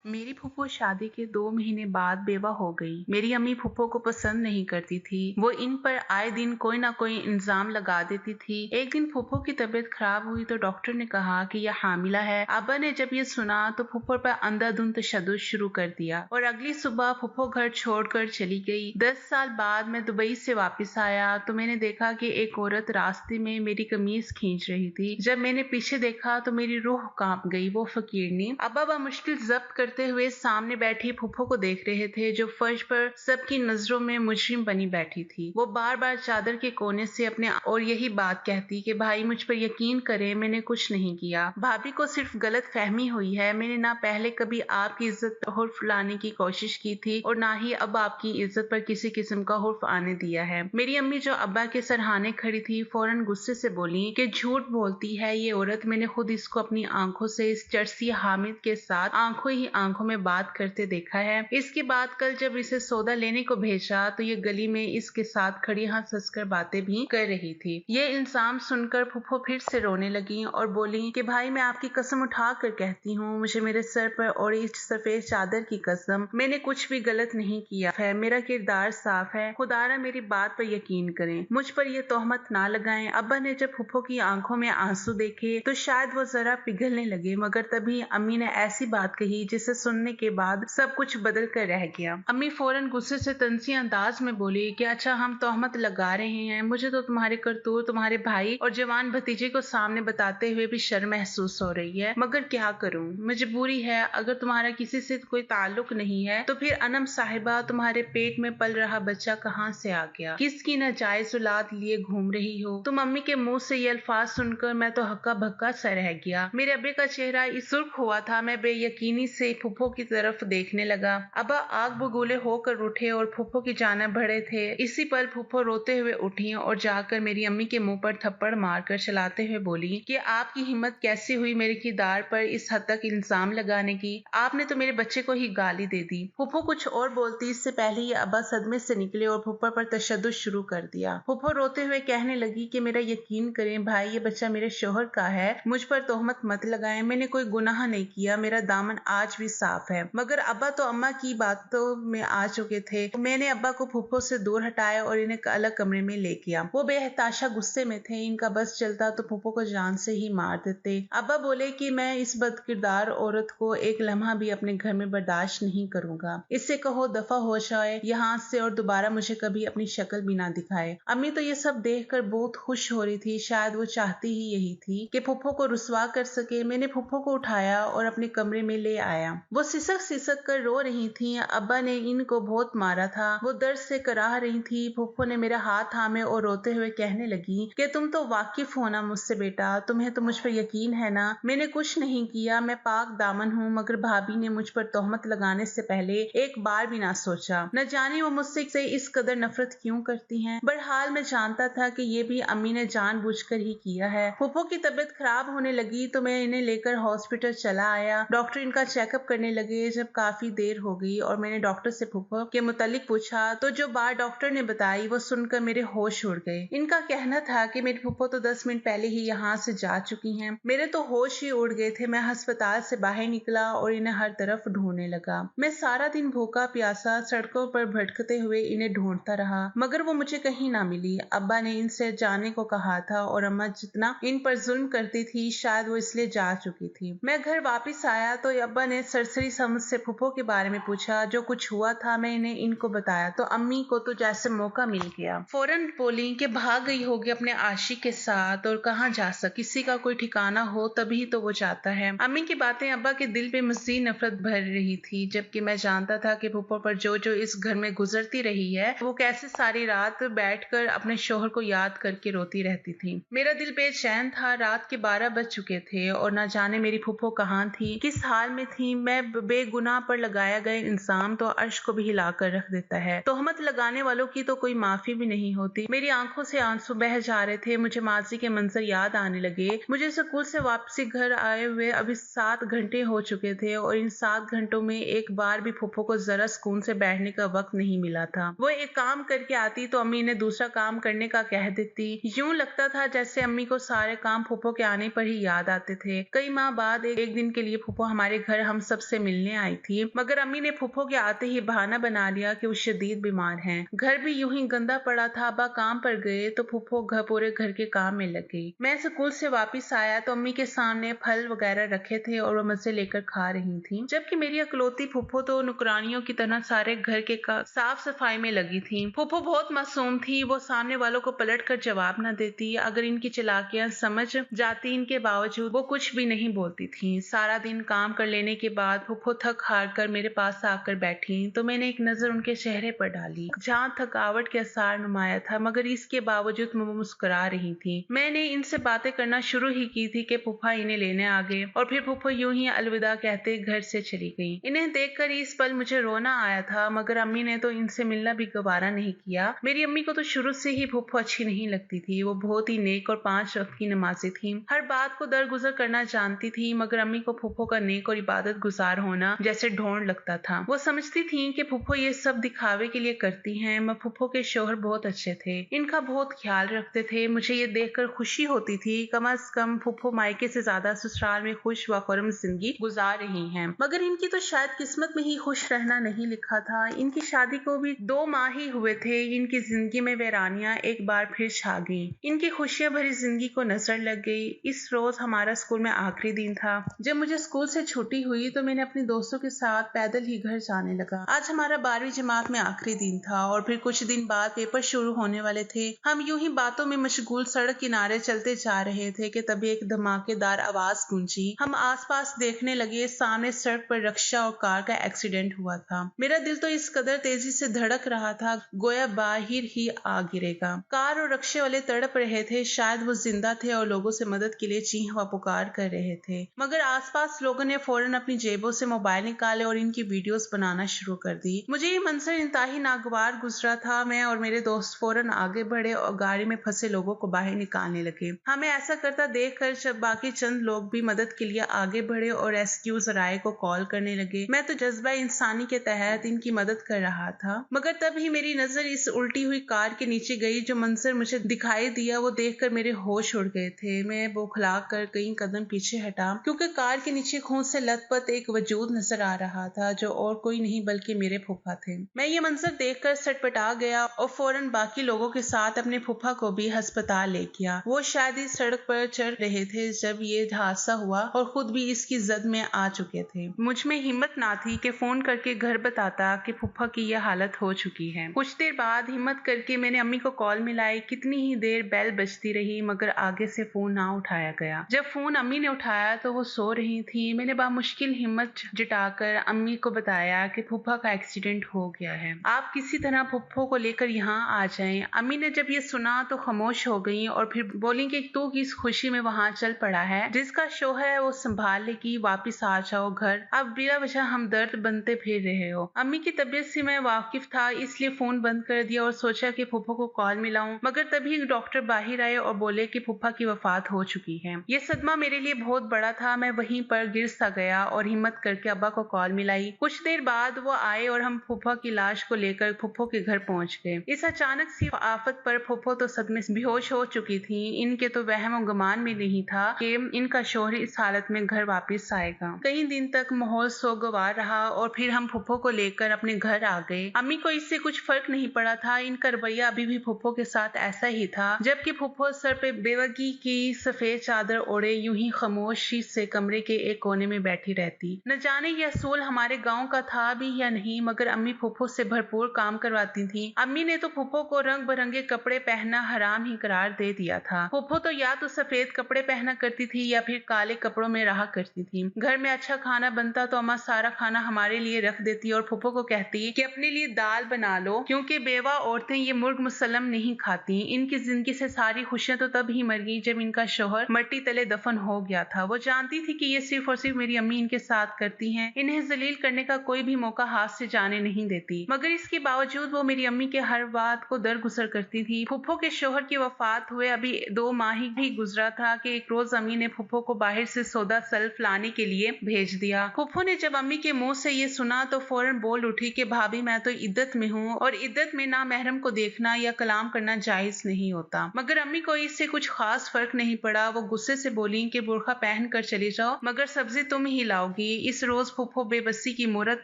मेरी फूफो शादी के 2 महीने बाद बेवा हो गई। मेरी अम्मी फूफो को पसंद नहीं करती थी। वो इन पर आए दिन कोई ना कोई इल्जाम लगा देती थी। एक दिन फूफो की तबीयत खराब हुई तो डॉक्टर ने कहा कि यह हामिला है। अब्बा ने जब ये सुना तो फूफो पर अंधाधुंध तशद्दुद शुरू कर दिया और अगली सुबह फूफो घर छोड़कर चली गई। 10 साल बाद मैं दुबई से वापस आया तो मैंने देखा कि एक औरत रास्ते में मेरी कमीज खींच रही थी। जब मैंने पीछे देखा तो मेरी रूह कांप गई। वो फकीरनी अब्बा बमुश्किल जब्त करते हुए सामने बैठी फूफो को देख रहे थे जो फर्श पर सबकी नजरों में मुजरिम बनी बैठी थी। वो बार बार चादर के कोने से अपने और यही बात कहती कि भाई मुझ पर यकीन करें, मैंने कुछ नहीं किया। भाभी को सिर्फ गलत फहमी हुई है। मैंने ना पहले कभी आपकी इज्जत पर हुर्फ लाने की कोशिश की थी और ना ही अब आपकी इज्जत पर किसी किस्म का हुर्फ आने दिया है। मेरी अम्मी जो अब्बा के सरहाने खड़ी थी फौरन गुस्से से बोली कि झूठ बोलती है ये औरत। मैंने खुद इसको अपनी आंखों से इस चर्सी हामिद के साथ आंखों ही आंखों में बात करते देखा है। इसके बाद कल जब इसे सौदा लेने को भेजा तो ये गली में इसके साथ खड़ी हंस हंसकर बातें भी कर रही थी। ये इल्जाम सुनकर फूफो फिर से रोने लगी और बोली कि भाई मैं आपकी कसम उठा कर कहती हूँ, मुझे मेरे सर पर और इस सफेद चादर की कसम, मैंने कुछ भी गलत नहीं किया है। मेरा किरदार साफ है। खुदारा मेरी बात पर यकीन करें, मुझ पर यह तोहमत ना लगाएं। अब्बा ने जब फूफो की आंखों में आंसू देखे तो शायद वो जरा पिघलने लगे, मगर तभी अम्मी ने ऐसी बात कही जिसे सुनने के बाद सब कुछ बदल कर रह गया। अम्मी फौरन गुस्से से तंजी अंदाज में बोली कि अच्छा हम तोहमत लगा रहे हैं। मुझे तो तुम्हारे करतूत, तुम्हारे भाई और जवान भतीजे को सामने बताते हुए भी शर्म महसूस हो रही है, मगर क्या करूं, मजबूरी है। अगर तुम्हारा किसी से कोई ताल्लुक नहीं है तो फिर अनम साहिबा तुम्हारे पेट में पल रहा बच्चा कहाँ से आ गया? किसकी नाजायज औलाद लिए घूम रही हो तुम? अम्मी के मुंह से ये अल्फाज सुनकर मैं तो हक्का भक्का सा रह गया। मेरे अब्बे का चेहरा इस सुर्ख हुआ था। मैं बेयकीनी से फूफो की तरफ देखने लगा। अब्बा आग बगूले होकर उठे और फूफो की जानिब बढ़े थे। इसी पल फूफो रोते हुए उठी और जाकर मेरी अम्मी के मुंह पर थप्पड़ मारकर चलाते हुए बोली कि आपकी हिम्मत कैसी हुई मेरे किरदार पर इस हद तक इल्जाम लगाने की? आपने तो मेरे बच्चे को ही गाली दे दी। फूफो कुछ और बोलती इससे पहले ही अब्बा सदमे से निकले और फूफो पर तशद्दुद शुरू कर दिया। फूफो रोते हुए कहने लगी कि मेरा यकीन करें भाई, ये बच्चा मेरे शोहर का है। मुझ पर तोहमत मत लगाएं, मैंने कोई गुनाह नहीं किया। मेरा दामन आज भी साफ है। मगर अब्बा तो अम्मा की बातों में आ चुके थे। मैंने अब्बा को फूफो से दूर हटाया और इन्हें अलग कमरे में ले गया। वो बेहताशा गुस्से में थे। इनका बस चलता तो फूफो को जान से ही मार देते। अब्बा बोले कि मैं इस बदकिरदार औरत को एक लम्हा भी अपने घर में बर्दाश्त नहीं करूंगा। इससे कहो दफा हो जाए यहाँ से और दोबारा मुझे कभी अपनी शक्ल भी ना दिखाए। अम्मी तो ये सब देखकर बहुत खुश हो रही थी। शायद वो चाहती ही यही थी कि फूफो को रुसवा कर सके। मैंने फूफो को उठाया और अपने कमरे में ले आया। वो सिसक सिसक कर रो रही थी। अब्बा ने इनको बहुत मारा था। वो दर्द से कराह रही थी। फूफो ने मेरा हाथ थामे और रोते हुए कहने लगी कि तुम तो वाकिफ हो ना मुझसे बेटा, तुम्हें तो मुझ पर यकीन है ना? मैंने कुछ नहीं किया, मैं पाक दामन हूँ। मगर भाभी ने मुझ पर तोहमत लगाने से पहले एक बार भी ना सोचा। न जाने वो मुझसे इस कदर नफरत क्यों करती हैं। बहरहाल मैं जानता था कि ये भी अम्मी ने जानबूझकर ही किया है। फूफो की तबीयत खराब होने लगी तो मैं इन्हें लेकर हॉस्पिटल चला आया। डॉक्टर इनका चेकअप करने लगे। जब काफी देर हो गई और मैंने डॉक्टर से फूफो के मुतालिक पूछा तो जो बात डॉक्टर ने बताई वो सुनकर मेरे होश उड़ गए। इनका कहना था कि मेरी फूफो तो 10 मिनट पहले ही यहाँ से जा चुकी हैं। मेरे तो होश ही उड़ गए थे। मैं अस्पताल से बाहर निकला और इन्हें हर तरफ ढूंढने लगा। मैं सारा दिन भूखा प्यासा सड़कों पर भटकते हुए इन्हें ढूंढता रहा, मगर वो मुझे कहीं ना मिली। अब्बा ने इनसे जाने को कहा था और अम्मा जितना इन पर जुल्म करती थी शायद वो इसलिए जा चुकी थी। मैं घर वापस आया तो अब्बा ने सरसरी समझ से फूफो के बारे में पूछा। जो कुछ हुआ था मैंने इनको बताया तो अम्मी को तो जैसे मौका मिल गया। फौरन बोली कि भाग गई होगी अपने आशिक के साथ और कहाँ जा सक, किसी का कोई ठिकाना हो तभी तो वो जाता है। अम्मी की बातें अब्बा के दिल पे मज़ीद नफरत भर रही थी, जबकि मैं जानता था कि फूफो पर जो जो इस घर में गुजरती रही है वो कैसे सारी रात बैठकर अपने शोहर को याद करके रोती रहती थी। मेरा दिल बेचैन था। रात के 12 बज चुके थे और न जाने मेरी फूफो कहाँ थी, किस हाल में थी। मैं बेगुनाह पर लगाया गया इल्जाम तो अर्श को भी हिलाकर रख देता है। तोहमत लगाने वालों की तो कोई माफी भी नहीं होती। मेरी आंखों से आंसू बह जा रहे थे। मुझे माजी के मंजर याद आने लगे। मुझे स्कूल से वापसी घर आए हुए अभी 7 घंटे हो चुके थे और इन 7 घंटों में एक बार भी फूफो को जरा सुकून से बैठने का वक्त नहीं मिला था। वो एक काम करके आती तो अम्मी ने दूसरा काम करने का कह देती। यूं लगता था जैसे अम्मी को सारे काम फूफो के आने पर ही याद आते थे। कई माह बाद एक दिन के लिए फूफो हमारे घर हम सब सबसे मिलने आई थी, मगर अम्मी ने फुप्पो के आते ही बहाना बना लिया कि वो शदीद बीमार हैं। घर भी यूं ही गंदा पड़ा था। अब्बा काम पर गए तो फुप्पो पूरे घर के काम में लग गई। मैं स्कूल से वापस आया तो अम्मी के सामने फल वगैरह रखे थे और वो मजे लेकर खा रही थी, जबकि मेरी अकलौती फुप्पो तो नौकरानियों की तरह सारे घर के साफ सफाई में लगी थी। फुप्पो बहुत मासूम थी। वो सामने वालों को पलट कर जवाब न देती। अगर इनकी चालाकियां समझ जाती, इनके बावजूद वो कुछ भी नहीं बोलती थी। सारा दिन काम कर लेने के बाद फुप्पो थक हार कर मेरे पास आकर बैठी तो मैंने एक नजर उनके चेहरे पर डाली, जहाँ थकावट के आसार नुमाया था, मगर इसके बावजूद वो मुस्कुरा रही थी। मैंने इनसे बातें करना शुरू ही की थी कि फूफा इन्हें लेने आ गए और फिर फुप्पो यूं ही अलविदा कहते घर से चली गई। इन्हें देखकर इस पल मुझे रोना आया था, मगर अम्मी ने तो इनसे मिलना भी गवारा नहीं किया। मेरी अम्मी को तो शुरू से ही फुप्पो अच्छी नहीं लगती थी। वो बहुत ही नेक और 5 वक्त की नमाजी थी। हर बात को दरगुजर करना जानती थी, मगर अम्मी को फुप्पो का नेक और इबादत गुजार होना जैसे ढोंड लगता था। वो समझती थी कि फुप्पो ये सब दिखावे के लिए करती हैं। मैं फुप्पो के शौहर बहुत अच्छे थे, इनका बहुत ख्याल रखते थे। मुझे ये देखकर खुशी होती थी कम से कम फुप्पो मायके से ज्यादा ससुराल में खुश व खुर्रम जिंदगी गुजार रही हैं। मगर इनकी तो शायद किस्मत में ही खुश रहना नहीं लिखा था। इनकी शादी को भी 2 माह ही हुए थे। इनकी जिंदगी में वीरानियां एक बार फिर छा गई। इनकी खुशियां भरी जिंदगी को नजर लग गई। इस रोज हमारा स्कूल में आखिरी दिन था। जब मुझे स्कूल से छुट्टी हुई तो मैंने अपने दोस्तों के साथ पैदल ही घर जाने लगा। आज हमारा 12वीं जमात में आखिरी दिन था और फिर कुछ दिन बाद पेपर शुरू होने वाले थे। हम यूं ही बातों में मशगूल सड़क किनारे चलते जा रहे थे कि तभी एक धमाकेदार आवाज गूंजी। हम आसपास देखने लगे। सामने सड़क पर रिक्शा और कार का एक्सीडेंट हुआ था। मेरा दिल तो इस कदर तेजी से धड़क रहा था गोया बाहर ही आ गिरेगा। कार और रिक्शे वाले तड़प रहे थे। शायद वो जिंदा थे और लोगों से मदद के लिए चीख व पुकार कर रहे थे, मगर आसपास लोगों ने फौरन अपनी जेबों से मोबाइल निकाले और इनकी वीडियोस बनाना शुरू कर दी। मुझे ये मंजर इंतहाई नागवार गुजरा था। मैं और मेरे दोस्त फौरन आगे बढ़े और गाड़ी में फंसे लोगों को बाहर निकालने लगे। हमें ऐसा करता देखकर जब बाकी चंद लोग भी मदद के लिए आगे बढ़े और रेस्क्यू जराये को कॉल करने लगे, मैं तो जज्बा इंसानी के तहत इनकी मदद कर रहा था। मगर तब ही मेरी नजर इस उल्टी हुई कार के नीचे गई। जो मंजर मुझे दिखाई दिया वो देखकर मेरे होश उड़ गए थे। मैं बौखला कर कई कदम पीछे हटा, क्योंकि कार के नीचे खून से लथपथ एक वजूद नजर आ रहा था, जो और कोई नहीं बल्कि मेरे फूफा थे। मैं ये मंजर देखकर सटपटा गया और फौरन बाकी लोगों के साथ अपने फूफा को भी अस्पताल ले गया। वो शायद इस सड़क पर चल रहे थे जब ये हादसा हुआ और खुद भी इसकी जद में आ चुके थे। मुझ में हिम्मत ना थी कि फोन करके घर बताता कि फूफा की यह हालत हो चुकी है। कुछ देर बाद हिम्मत करके मैंने अम्मी को कॉल मिलाई। कितनी ही देर बेल बजती रही, मगर आगे से फोन ना उठाया गया। जब फोन अम्मी ने उठाया तो वो सो रही थी। मैंने बामुश्किल हिम्मत जुटाकर अम्मी को बताया कि फूफा का एक्सीडेंट हो गया है, आप किसी तरह फूफो को लेकर यहाँ आ जाएं। अम्मी ने जब ये सुना तो खामोश हो गई और फिर बोली कि तू किस खुशी में वहाँ चल पड़ा है, जिसका शौहर है वो संभाल लेगी, वापिस आ जाओ घर, अब बिला वजह हम दर्द बनते फिर रहे हो। अम्मी की तबीयत से मैं वाकिफ था, इसलिए फोन बंद कर दिया और सोचा कि फूफो को कॉल मिलाऊं, मगर तभी डॉक्टर बाहर आए और बोले कि फूफा की वफात हो चुकी है। ये सदमा मेरे लिए बहुत बड़ा था। मैं वहीं पर गिर सा गया और हिम्मत करके अब्बा को कॉल मिलाई। कुछ देर बाद वो आए और हम फूफा की लाश को लेकर फूफो के घर पहुंच गए। इस अचानक सी आफत पर फूफो तो सदमे से बेहोश हो चुकी थी। इनके तो वहम और गुमान में नहीं था कि इनका शौहर इस हालत में घर वापस आएगा। कई दिन तक माहौल सोगवार रहा और फिर हम फूफो को लेकर अपने घर आ गए। अम्मी को इससे कुछ फर्क नहीं पड़ा था। इनका रवैया अभी भी फूफो के साथ ऐसा ही था, जबकि फूफो सर पे बेवगी की सफेद चादर ओढ़े यूं ही खामोशी से कमरे के एक कोने में बैठी रहती। न जाने यह असूल हमारे गांव का था भी या नहीं, मगर अम्मी फूफो से भरपूर काम करवाती थी। अम्मी ने तो फूफो को रंग बिरंगे कपड़े पहनना हराम ही करार दे दिया था। फूफो तो या तो सफेद कपड़े पहना करती थी या फिर काले कपड़ों में रहा करती थी। घर में अच्छा खाना बनता तो अम्मा सारा खाना हमारे लिए रख देती और फूफो को कहती कि अपने लिए दाल बना लो, क्योंकि बेवा औरतें ये मुर्ग मुसल्लम नहीं खाती। इनकी जिंदगी से सारी खुशियां तो तब ही मर गई जब इनका शौहर मट्टी तले दफन हो गया था। वो जानती थी कि ये सिर्फ और सिर्फ मेरी अम्मी इनके साथ करती हैं। इन्हें जलील करने का कोई भी मौका हाथ से जाने नहीं देती, मगर इसके बावजूद वो मेरी अम्मी के हर बात को दरगुजर करती थी। फूफो के शौहर की वफात हुए अभी 2 माह ही गुजरा था कि एक रोज अम्मी ने फूफो को बाहर से सौदा सल्फ लाने के लिए भेज दिया। फूफो ने जब अम्मी के मुंह से ये सुना तो फौरन बोल उठी कि भाभी मैं तो इद्दत में हूँ और इद्दत में ना महरम को देखना या कलाम करना जायज नहीं होता। मगर अम्मी को इससे कुछ खास फर्क नहीं पड़ा। वो गुस्से से बोली कि बुर्खा पहन कर चली जाओ, मगर सब्जी तुम ही लाओगी। थी। इस रोज फुप्पो बेबसी की मूरत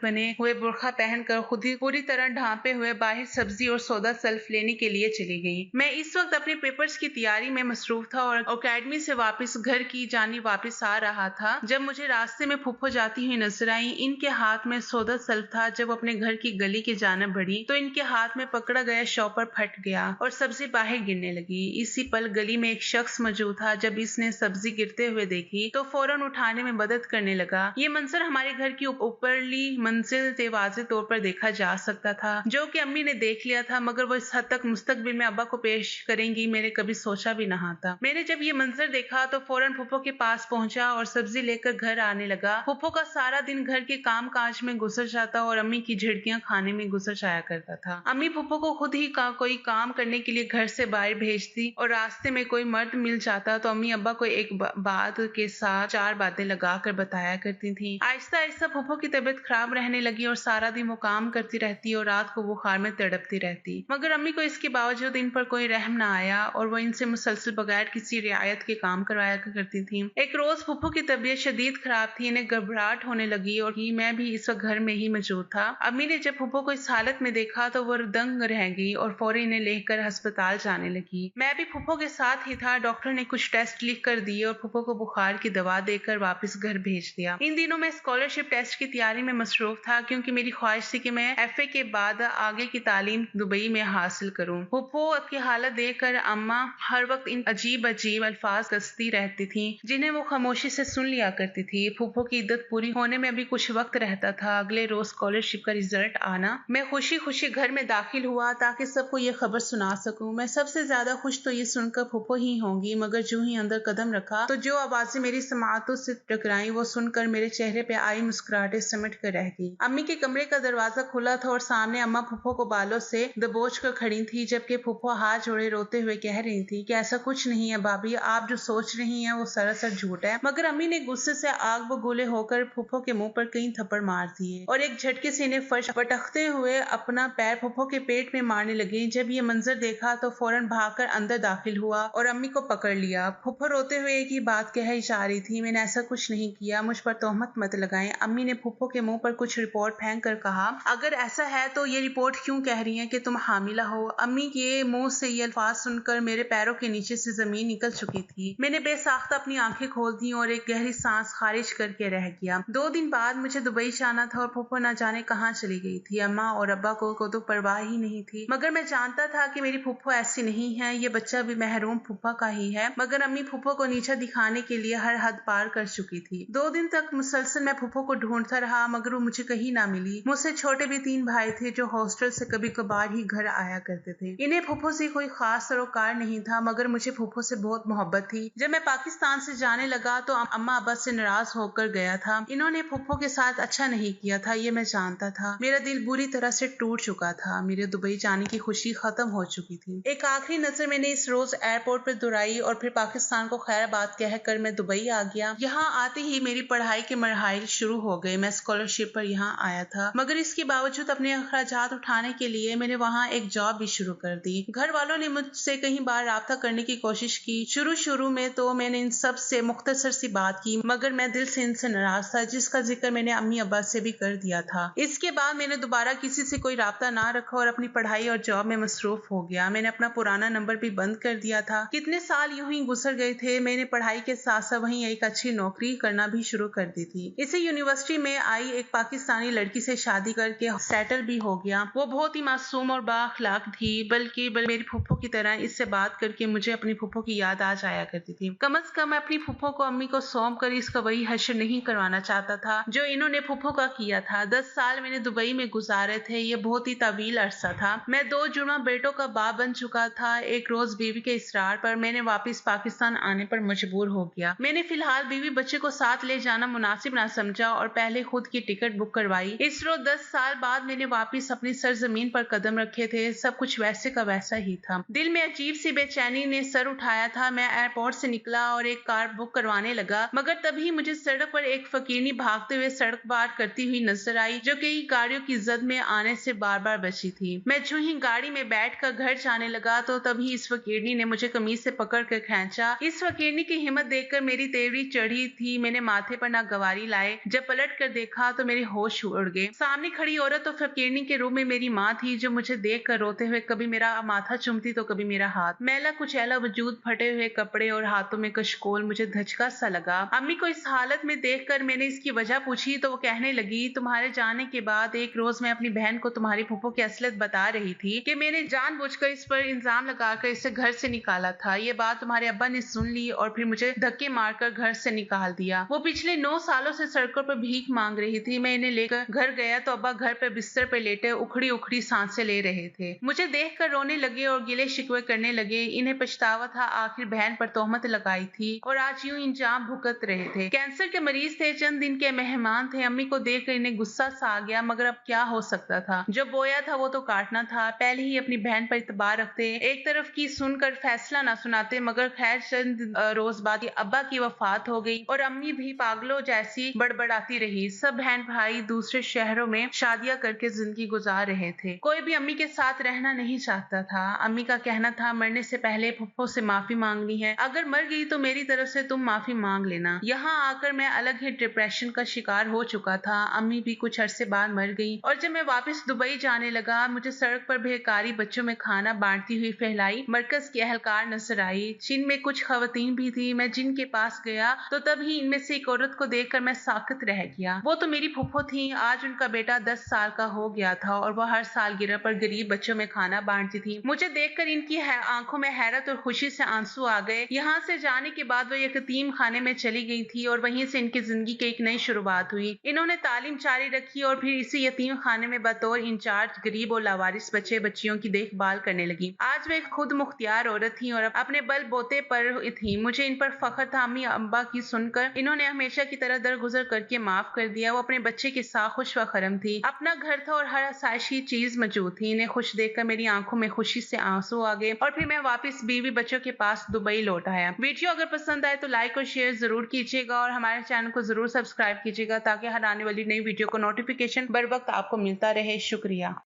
बने हुए बुर्खा पहनकर खुद ही पूरी तरह ढांपे हुए बाहर सब्जी और सौदा सेल्फ लेने के लिए चली गई। मैं इस वक्त अपने पेपर्स की तैयारी में मसरूफ था और अकेडमी से वापस घर की जानी वापस आ रहा था जब मुझे रास्ते में फुप्पो जाती हुई नजर आई। इनके हाथ में सौदा सेल्फ था। जब अपने घर की गली के जानब बढ़ी तो इनके हाथ में पकड़ा गया शॉपर फट गया और सब्जी बाहर गिरने लगी। इसी पल गली में एक शख्स मौजूद था। जब इसने सब्जी गिरते हुए देखी तो फौरन उठाने में मदद करने लगा। ये मंजर हमारे घर की ऊपरली मंजिल से वाज़ेह तौर पर देखा जा सकता था, जो कि अम्मी ने देख लिया था, मगर वो इस हद तक मुस्तकबिल में अब्बा को पेश करेंगी मैंने कभी सोचा भी नहीं था। मैंने जब ये मंजर देखा तो फौरन फुप्पो के पास पहुंचा और सब्जी लेकर घर आने लगा। फुप्पो का सारा दिन घर के काम काज में गुजर जाता और अम्मी की झिड़कियां खाने में गुजर जाया करता था। अम्मी फुप्पो को खुद ही कोई काम करने के लिए घर से बाहर भेजती और रास्ते में कोई मर्द मिल जाता तो अम्मी अब्बा को एक बात के साथ चार बातें लगाकर बताया करती थी। आहिस्ता आहिस्ता फुप्पो की तबीयत खराब रहने लगी और सारा दिन वो काम करती रहती और रात को बुखार में तड़पती रहती, मगर अम्मी को इसके बावजूद इन पर कोई रहम ना आया और वो इनसे मुसलसल बगैर किसी रियायत के काम करवाया करती थी। एक रोज फुप्पो की तबीयत शदीद खराब थी। इन्हें घबराहट होने लगी और मैं भी इस वक्त घर में ही मौजूद था। अम्मी ने जब फुप्पो को इस हालत में देखा तो वो दंग रह गई और फौरी इन्हें लेकर अस्पताल जाने लगी। मैं भी फुप्पो के साथ ही था। डॉक्टर ने कुछ टेस्ट लिख कर दिए और फुप्पो को बुखार की दवा देकर वापस घर भेज दिया। इन दिनों मैं स्कॉलरशिप टेस्ट की तैयारी में मसरूफ था क्योंकि मेरी ख्वाहिश थी कि मैं FA के बाद आगे की तालीम दुबई में हासिल करूं। फुप्पो की हालत देखकर अम्मा हर वक्त इन अजीब अजीब अल्फाज कसती रहती थी जिन्हें वो खामोशी से सुन लिया करती थी। फुप्पो की इद्दत पूरी होने में अभी कुछ वक्त रहता था। अगले रोज स्कॉलरशिप का रिजल्ट आना। मैं खुशी खुशी घर में दाखिल हुआ ताकि सबको ये खबर सुना सकूं। मैं सबसे ज्यादा खुश तो ये सुनकर फुप्पो ही होंगी, मगर जो ही अंदर कदम रखा तो जो आवाजें मेरी समातों से टकराई वो सुनकर मेरे चेहरे पे आई मुस्कुराहटें सिमट कर रह गई। अम्मी के कमरे का दरवाजा खुला था और सामने अम्मा फुप्पो को बालों से दबोच कर खड़ी थी, जबकि फुप्पो हाथ जोड़े रोते हुए कह रही थी कि ऐसा कुछ नहीं है भाभी, आप जो सोच रही हैं वो सरासर झूठ है। मगर अम्मी ने गुस्से से आग बगोले होकर फुप्पो के मुंह पर कई थप्पड़ मार दिए और एक झटके से इन्हें फर्श पटकते हुए अपना पैर फुप्पो के पेट में मारने लगी। जब ये मंजर देखा तो फौरन भागकर अंदर दाखिल हुआ और अम्मी को पकड़ लिया। फुप्पो रोते हुए एक ही बात कह जा रही थी, मैंने ऐसा कुछ नहीं किया, मुझ पर तोहमत मत लगाएं। अम्मी ने फुप्पो के मुंह पर कुछ रिपोर्ट फेंक कर कहा, अगर ऐसा है तो ये रिपोर्ट क्यों कह रही है कि तुम हामिला हो। अम्मी के मुंह से ये अल्फाज सुनकर मेरे पैरों के नीचे से जमीन निकल चुकी थी। मैंने बेसाख्ता अपनी आंखें खोल दी और एक गहरी सांस खारिज करके रह गया। 2 दिन बाद मुझे दुबई जाना था और फुप्पो न जाने कहाँ चली गई थी। अम्मा और अब्बा को तो परवाह ही नहीं थी, मगर मैं जानता था कि मेरी फुप्पो ऐसी नहीं है, ये बच्चा भी महरूम फुप्पा का ही है। मगर अम्मी फुप्पो को नीचा दिखाने के लिए हर हद पार कर चुकी थी। 2 दिन तक मुसलसल मैं फुप्पो को ढूंढता रहा, मगर वो मुझे कहीं ना मिली। मुझसे छोटे भी 3 भाई थे जो हॉस्टल से कभी कभार ही घर आया करते थे। इन्हें फुप्पो से कोई खास सरोकार नहीं था, मगर मुझे फुप्पो से बहुत मोहब्बत थी। जब मैं पाकिस्तान से जाने लगा तो अम्मा अब्बा से नाराज होकर गया था। इन्होंने फुप्पो के साथ अच्छा नहीं किया था, ये मैं जानता था। मेरा दिल बुरी तरह से टूट चुका था। मेरे दुबई जाने की खुशी खत्म हो चुकी थी। एक आखिरी नजर मैंने इस रोज एयरपोर्ट पर दुराई और फिर पाकिस्तान को खैरबाद कहकर मैं दुबई आ गया। यहाँ आते ही मेरी पढ़ाई के मरहाइल शुरू हो गए। मैं स्कॉलरशिप पर यहाँ आया था, मगर इसके बावजूद अपने अखराजात उठाने के लिए मैंने वहाँ एक जॉब भी शुरू कर दी। घर वालों ने मुझसे कई बार राब्ता करने की कोशिश की। शुरू में तो मैंने इन सब से मुख्तसर सी बात की, मगर मैं दिल से इनसे नाराज था, जिसका जिक्र मैंने अम्मी अब्बा से भी कर दिया था। इसके बाद मैंने दोबारा किसी से कोई राब्ता ना रखा और अपनी पढ़ाई और जॉब में मसरूफ हो गया। मैंने अपना पुराना नंबर भी बंद कर दिया था। कितने साल यूं ही गुजर गए थे। मैंने पढ़ाई के साथ साथ वहीं एक अच्छी नौकरी करना भी शुरू कर दी थी। इसे यूनिवर्सिटी में आई एक पाकिस्तानी लड़की से शादी करके सेटल भी हो गया। वो बहुत ही मासूम और बाअखलाक थी, बल्कि मेरी फुप्पो की तरह इससे बात करके मुझे अपनी फुप्पो की याद आ जाया करती थी। कम से कम मैं अपनी फुप्पो को अम्मी को सौंप कर इसका वही हश्र नहीं करवाना चाहता था जो इन्होंने फुप्पो का किया था। 10 साल मैंने दुबई में गुजारे थे। ये बहुत ही तवील अरसा था। मैं 2 जुड़वा बेटों का बाप बन चुका था। एक रोज बीवी के इसरार पर मैंने वापस पाकिस्तान आने पर मजबूर हो गया। मैंने फिलहाल बीवी बच्चे को साथ ले जाना मुनासिब ना समझा और पहले खुद की टिकट बुक करवाई। इस रोज 10 साल बाद मैंने वापस अपनी सरजमीन पर कदम रखे थे। सब कुछ वैसे का वैसा ही था। दिल में अजीब सी बेचैनी ने सर उठाया था। मैं एयरपोर्ट से निकला और एक कार बुक करवाने लगा, मगर तभी मुझे सड़क पर एक फकीरनी भागते हुए सड़क पार करती हुई नजर आई, जो कई गाड़ियों की जद में आने से बार बार बची थी। मैं जो ही गाड़ी में बैठकर घर जाने लगा तो तभी इस फकीरनी ने मुझे कमीज से पकड़ कर खींचा। इस फकीरनी की हिम्मत देखकर मेरी तेवरी चढ़ी थी। मैंने माथे पर नागवार सवारी लाए। जब पलट कर देखा तो मेरे होश उड़ गए। सामने खड़ी औरत तो फकीरनी के रूप में मेरी माँ थी, जो मुझे देख कर रोते हुए कभी मेरा माथा चूमती तो कभी मेरा हाथ। मैला कुचैला वजूद, फटे हुए कपड़े और हाथों में कशकोल, मुझे धचका सा लगा। अम्मी को इस हालत में देखकर मैंने इसकी वजह पूछी तो वो कहने लगी, तुम्हारे जाने के बाद एक रोज मैं अपनी बहन को तुम्हारी फूफो की असलियत बता रही थी कि मैंने जानबूझकर इस पर इल्जाम लगाकर इसे घर से निकाला था। ये बात तुम्हारे अब्बा ने सुन ली और फिर मुझे धक्के मारकर घर से निकाल दिया। वो पिछले 9 सालों से सड़कों पर भीख मांग रही थी। मैं इन्हें लेकर घर गया तो अब्बा घर पर बिस्तर पर लेटे उखड़ी उखड़ी सांसें ले रहे थे। मुझे देखकर रोने लगे और गिले शिकवे करने लगे। इन्हें पछतावा था, आखिर बहन पर तोहमत लगाई थी और आज यूं इंजाम भुगत रहे थे। कैंसर के मरीज थे, चंद दिन के मेहमान थे। अम्मी को देखकर इन्हें गुस्सा सा आ गया, मगर अब क्या हो सकता था। जो बोया था वो तो काटना था। पहले ही अपनी बहन पर इतबार रखते, एक तरफ की सुनकर फैसला ना सुनाते। मगर खैर चंद रोज बाद अब्बा की वफात हो गई और अम्मी भी पागलों जैसी बड़बड़ाती रही। सब बहन भाई दूसरे शहरों में शादियां करके जिंदगी गुजार रहे थे। कोई भी अम्मी के साथ रहना नहीं चाहता था। अम्मी का कहना था, मरने से पहले फुफ्फो से माफी मांगनी है। अगर मर गई तो मेरी तरफ से तुम माफी मांग लेना। यहाँ आकर मैं अलग ही डिप्रेशन का शिकार हो चुका था। अम्मी भी कुछ अरसे बाद मर गई और जब मैं वापस दुबई जाने लगा, मुझे सड़क पर बेकारी बच्चों में खाना बांटती हुई फहलाई मरकज की एहलकार नजर आई, जिनमें कुछ खवातीन भी थी। मैं जिनके पास गया तो तभी इनमें से एक औरत को देखकर मैं साकित रह गया। वो तो मेरी फुफ्फो थी। आज उनका बेटा 10 साल का हो गया था और वह हर सालगिरह पर गरीब बच्चों में खाना बांटती थी। मुझे देखकर इनकी आंखों में हैरत और खुशी से आंसू आ गए। यहाँ से जाने के बाद वो यतीम खाने में चली गई थी और वहीं से इनकी जिंदगी की एक नई शुरुआत हुई। इन्होंने तालीम जारी रखी और फिर इसी यतीम खाने में बतौर इंचार्ज गरीब और लावारिस बच्चे बच्चियों की देखभाल करने लगी। आज वे खुद मुख्तियार औरत थी और अपने बल बोते पर थी। मुझे इन पर फख्र था। अम्मी अब्बा की सुनकर इन्होंने हमेशा की तरह दरगुजर करके माफ कर दिया। वो अपने बच्चे के साथ खुश व खरम थी। अपना घर था और हर आसाइशी चीज मौजूद थी। इन्हें खुश देखकर मेरी आंखों में खुशी से आंसू आ गए और फिर मैं वापस बीवी बच्चों के पास दुबई लौट आया। वीडियो अगर पसंद आए तो लाइक और शेयर जरूर कीजिएगा और हमारे चैनल को जरूर सब्सक्राइब कीजिएगा ताकि हर आने वाली नई वीडियो को नोटिफिकेशन बर वक्त आपको मिलता रहे। शुक्रिया।